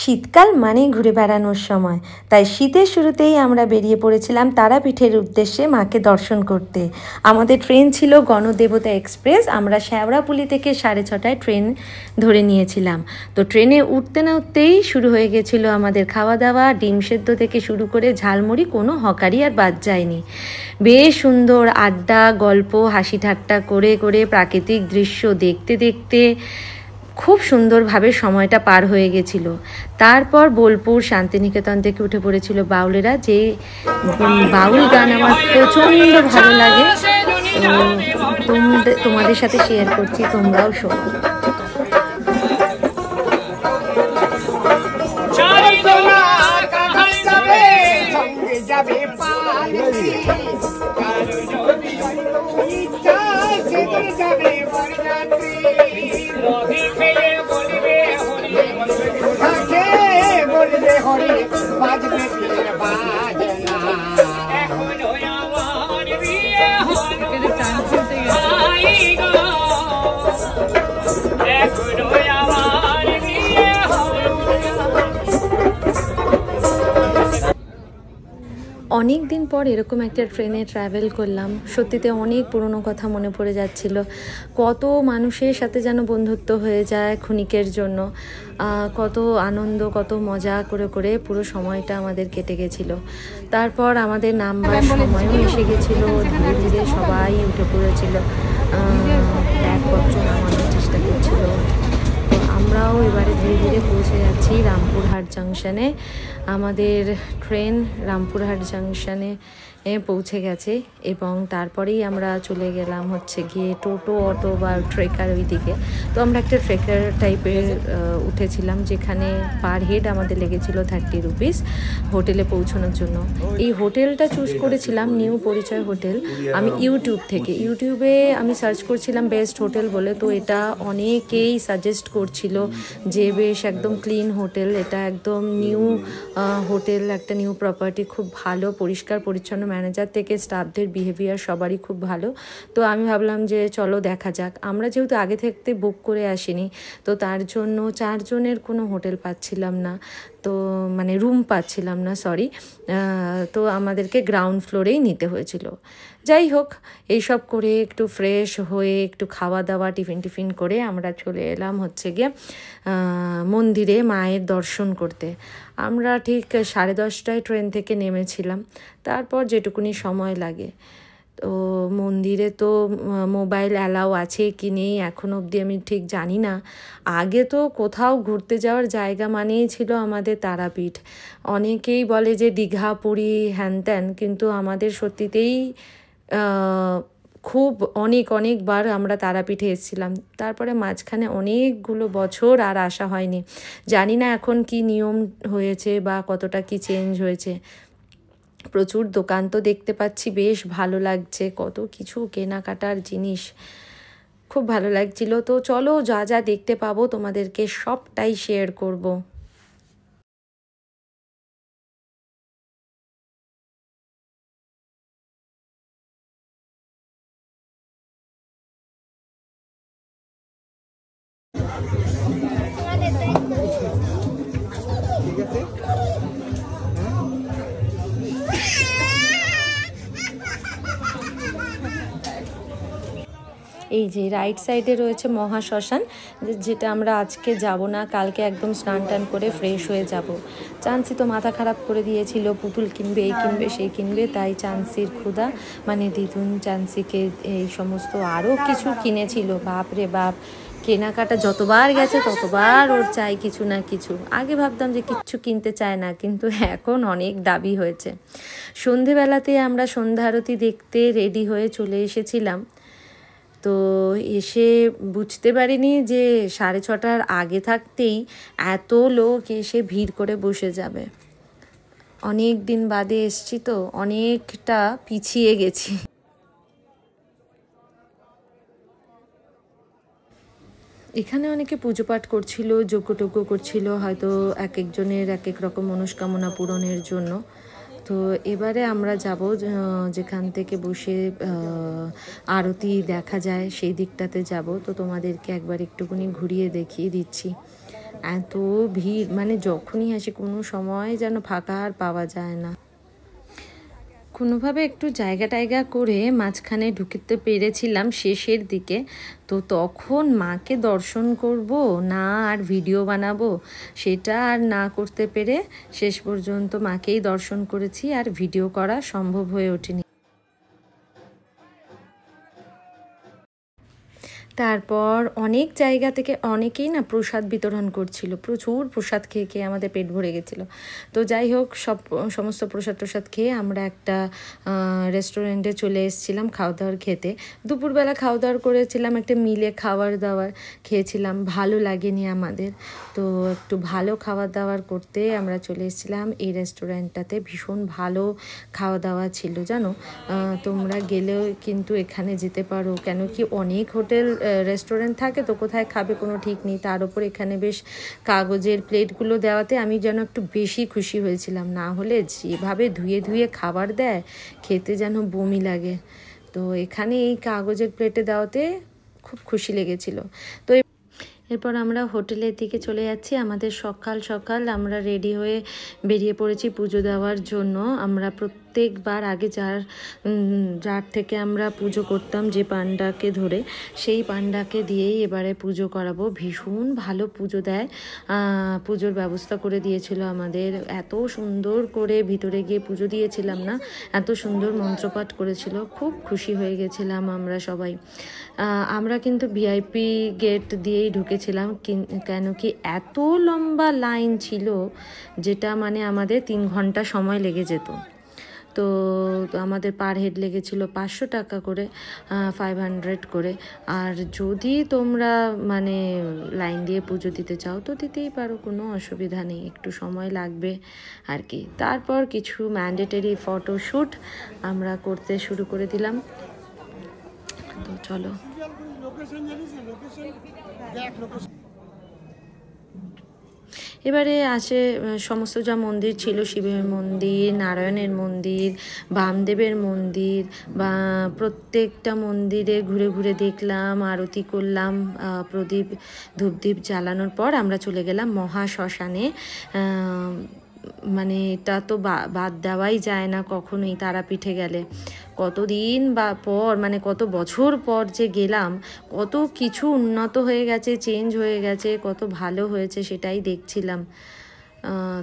শীতকাল মানেই ঘুরে বেড়ানোর সময়, তাই শীতের শুরুতেই আমরা বেরিয়ে পড়েছিলাম তারাপীঠের উদ্দেশ্যে মাকে দর্শন করতে। আমাদের ট্রেন ছিল গণদেবতা এক্সপ্রেস। আমরা শেওড়াফুলি থেকে 6:30টায় ট্রেন ধরে নিয়েছিলাম। তো ট্রেনে উঠতে না উঠতেই শুরু হয়ে গেছিলো আমাদের খাওয়া দাওয়া। ডিম সেদ্ধ থেকে শুরু করে ঝালমুড়ি, কোনো হকারই আর বাদ যায়নি। বেশ সুন্দর আড্ডা, গল্প, হাসি ঠাট্টা করে করে প্রাকৃতিক দৃশ্য দেখতে দেখতে খুব সুন্দরভাবে সময়টা পার হয়ে গেছিল। তারপর বোলপুর শান্তিনিকেতন থেকে উঠে পড়েছিল বাউলেরা, যে বাউল গান আমার প্রচণ্ড ভালো লাগে। তো তোমাদের সাথে শেয়ার করছি, তোমরাও শোনো। অনেক দিন পর এরকম একটা ট্রেনে ট্রাভেল করলাম। সত্যিতে অনেক পুরনো কথা মনে পড়ে যাচ্ছিল। কত মানুষের সাথে যেন বন্ধুত্ব হয়ে যায় ক্ষণিকের জন্য। কত আনন্দ, কত মজা করে করে পুরো সময়টা আমাদের কেটে গেছিলো। তারপর আমাদের নামবার সময়ও এসে গেছিলো। ধীরে ধীরে সবাই উঠে পড়েছিল, ব্যাগপত্র নামানোর চেষ্টা করছিল। তো আমরাও এবারে ধীরে ধীরে পৌঁছে যাচ্ছি রামপুরহাট জাংশনে। আমাদের ট্রেন রামপুরহাট জাংশনে পৌঁছে গেছে এবং তারপরেই আমরা চলে গেলাম হচ্ছে গিয়ে টোটো, অটো বা ট্রেকার ওই দিকে। তো আমরা একটা ট্রেকার টাইপের উঠেছিলাম, যেখানে পার হেড আমাদের লেগেছিল 30 রুপিস হোটেলে পৌঁছানোর জন্য। এই হোটেলটা চুজ করেছিলাম নিউ পরিচয় হোটেল আমি ইউটিউবে আমি সার্চ করছিলাম বেস্ট হোটেল বলে। তো এটা অনেকেই সাজেস্ট করছিল যে বেশ একদম ক্লিন হোটেল, এটা একদম নিউ হোটেল, একটা নিউ প্রপার্টি, খুব ভালো, পরিষ্কার পরিচ্ছন্ন, ম্যানেজার থেকে স্টাফদের বিহেভিয়ার সবারই খুব ভালো। তো আমি ভাবলাম যে চলো দেখা যাক। আমরা যেহেতু আগে থাকতে বুক করে আসিনি, তো তার জন্য 4 জনের কোনো হোটেল পাচ্ছিলাম না, তো মানে রুম পাচ্ছিলাম না, সরি। তো আমাদেরকে গ্রাউন্ড ফ্লোরেই নিতে হয়েছিল। যাই হোক, এইসব করে একটু ফ্রেশ হয়ে একটু খাওয়া দাওয়া টিফিন করে আমরা চলে এলাম হচ্ছে গিয়ে মন্দিরে মায়ের দর্শন করতে। আমরা ঠিক 10:30টায় ট্রেন থেকে নেমেছিলাম। তারপর যেটুকুনি সময় লাগে, তো মন্দিরে তো মোবাইল অ্যালাউ আছে কি নেই এখন অবধি আমি ঠিক জানি না। আগে তো কোথাও ঘুরতে যাওয়ার জায়গা মানেই ছিল আমাদের তারাপীঠ। অনেকেই বলে যে দীঘা, পুরী, হ্যান ত্যান, কিন্তু আমাদের সত্যিতেই খুব অনেকবার আমরা তারাপীঠে এসেছিলাম। তারপরে মাঝখানে অনেকগুলো বছর আর আসা হয়নি। জানি না এখন কি নিয়ম হয়েছে বা কতটা কি চেঞ্জ হয়েছে। প্রচুর দোকান তো দেখতে পাচ্ছি, বেশ ভালো লাগছে, কত কিছু কেনাকাটার জিনিস, খুব ভালো লাগছিল। তো চলো, যা যা দেখতে পাবো তোমাদেরকে সবটাই শেয়ার করব। এই যে রাইট সাইডে রয়েছে মহাশ্মশান, যেটা আমরা আজকে যাব না, কালকে একদম স্নান টান করে ফ্রেশ হয়ে যাব। চান্সি তো মাথা খারাপ করে দিয়েছিল, পুতুল কিনবে, এই কিনবে, সেই কিনবে, তাই চান্সির ক্ষুধা, মানে দিদুন চান্সিকে এই সমস্ত আরও কিছু কিনেছিল। বাপ রে বাপ, কেনাকাটা যতবার গেছে ততবার ওর চাই কিছু না কিছু। আগে ভাবতাম যে কিচ্ছু কিনতে চায় না, কিন্তু এখন অনেক দাবি হয়েছে। সন্ধেবেলাতে আমরা সন্ধ্যা আরতি দেখতে রেডি হয়ে চলে এসেছিলাম। তো এসে বুঝতে পারিনি যে 6:30টার আগে থাকতেই এত লোক এসে ভিড় করে বসে যাবে। অনেক দিন বাদে এসছি তো অনেকটা পিছিয়ে গেছি। এখানে অনেকে পুজো পাঠ করছিল, যজ্ঞ করছিল, হয়তো এক একজনের এক এক রকম মনস্কামনা পূরণের জন্য। তো এবারে আমরা যাব যেখান থেকে বসে আরতি দেখা যায় সেই দিকটাতে যাব। তো তোমাদেরকে একবার একটুখানি ঘুরিয়ে দেখিয়ে দিচ্ছি। এত ভিড়, মানে যখনই আসি কোনো সময় যেন ফাঁকা আর পাওয়া যায় না। কোনোভাবে একটু জায়গা টায়গা করে মাঝখানে ঢুকতে পেরেছিলাম শেষের দিকে। তো তখন মাকে দর্শন করব না আর ভিডিও বানাবো, সেটা আর না করতে পেরে শেষ পর্যন্ত মাকেই দর্শন করেছি, আর ভিডিও করা সম্ভব হয়ে ওঠেনি। তারপর অনেক জায়গা থেকে অনেকেই না প্রসাদ বিতরণ করছিল, প্রচুর প্রসাদ খেয়ে খেয়ে আমাদের পেট ভরে গেছিলো। তো যাই হোক, সমস্ত প্রসাদ খেয়ে আমরা একটা রেস্টুরেন্টে চলে এসেছিলাম খাওয়া দাওয়ার খেতে। দুপুরবেলা খাওয়া দাওয়ার করেছিলাম, একটা মিলে খাবার দাবার খেয়েছিলাম, ভালো লাগেনি আমাদের। তো একটু ভালো খাবার দাবার করতে আমরা চলে এসেছিলাম এই রেস্টুরেন্টটাতে। ভীষণ ভালো খাওয়া দাওয়া ছিল জানো। তোমরা গেলেও কিন্তু এখানে যেতে পারো, কেন কি অনেক হোটেল রেস্টুরেন্ট থাকে তো কোথায় খাবে কোনো ঠিক নেই। তার উপর এখানে বেশ কাগজের প্লেটগুলো দেওয়াতে আমি যেন একটু বেশি খুশি হয়েছিলাম, না হলে যেভাবে ধুয়ে ধুয়ে খাবার দেয় খেতে যেন বমি লাগে। তো এখানে এই কাগজের প্লেটে দেওয়াতে খুব খুশি লেগেছিল। তো এরপর আমরা হোটেলের দিকে চলে যাচ্ছি। আমাদের সকাল সকাল আমরা রেডি হয়ে বেরিয়ে পড়েছি পুজো দেওয়ার জন্য। আমরা প্রত্যেকবার আগে যার থেকে আমরা পুজো করতাম যে পান্ডাকে ধরে, সেই পান্ডাকে দিয়েই এবারে পুজো করাবো। ভীষণ ভালো পুজো দেয়, পুজোর ব্যবস্থা করে দিয়েছিল আমাদের। এত সুন্দর করে ভিতরে গিয়ে পুজো দিয়েছিলাম না, এত সুন্দর মন্ত্রপাঠ করেছিল, খুব খুশি হয়ে গেছিলাম আমরা সবাই। আমরা কিন্তু ভিআইপি গেট দিয়েই ঢুকেছিলাম, কেন কি এত লম্বা লাইন ছিল, যেটা মানে আমাদের 3 ঘন্টা সময় লেগে যেত। তো আমাদের পার হেড লেগেছিল 500 টাকা করে, 500 করে। আর যদি তোমরা মানে লাইন দিয়ে পুজো দিতে চাও তো দিতেই পারো, কোনো অসুবিধা নেই, একটু সময় লাগবে আর কি। তারপর কিছু ম্যান্ডেটরি ফটোশ্যুট আমরা করতে শুরু করে দিলাম। তো চলো, এবারে আসে সমস্ত যা মন্দির ছিল, শিবের মন্দির, নারায়ণের মন্দির, বামদেবের মন্দির, বা প্রত্যেকটা মন্দিরে ঘুরে ঘুরে দেখলাম, আরতি করলাম। প্রদীপ ধূপদীপ জ্বালানোর পর আমরা চলে গেলাম মহাশ্মশানে। মানে এটা তো বাদ দেওয়াই যায় না কখনোই তারাপীঠে গেলে। কতদিন পর, মানে কত বছর পর যে গেলাম, কত কিছু উন্নত হয়ে গেছে, চেঞ্জ হয়ে গেছে, কত ভালো হয়েছে সেটাই দেখছিলাম।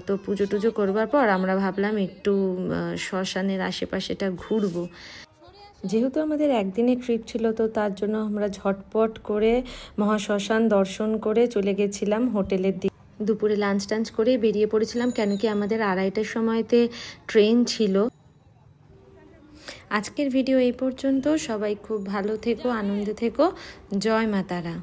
তো পুজো টুজো করবার পর আমরা ভাবলাম একটু শ্মশানের আশেপাশেটা ঘুরবো। যেহেতু আমাদের একদিনের ট্রিপ ছিল, তো তার জন্য আমরা ঝটপট করে মহাশ্মশান দর্শন করে চলে গেছিলাম হোটেলের দিকে। দুপুরে লাঞ্চ টাঞ্চ করে বেরিয়ে পড়েছিলাম, কেন কি আমাদের 2:30টার সময়তে ট্রেন ছিল। আজকের ভিডিও এই পর্যন্ত। সবাই খুব ভালো থেকো, আনন্দে থেকো। জয় মা তারা।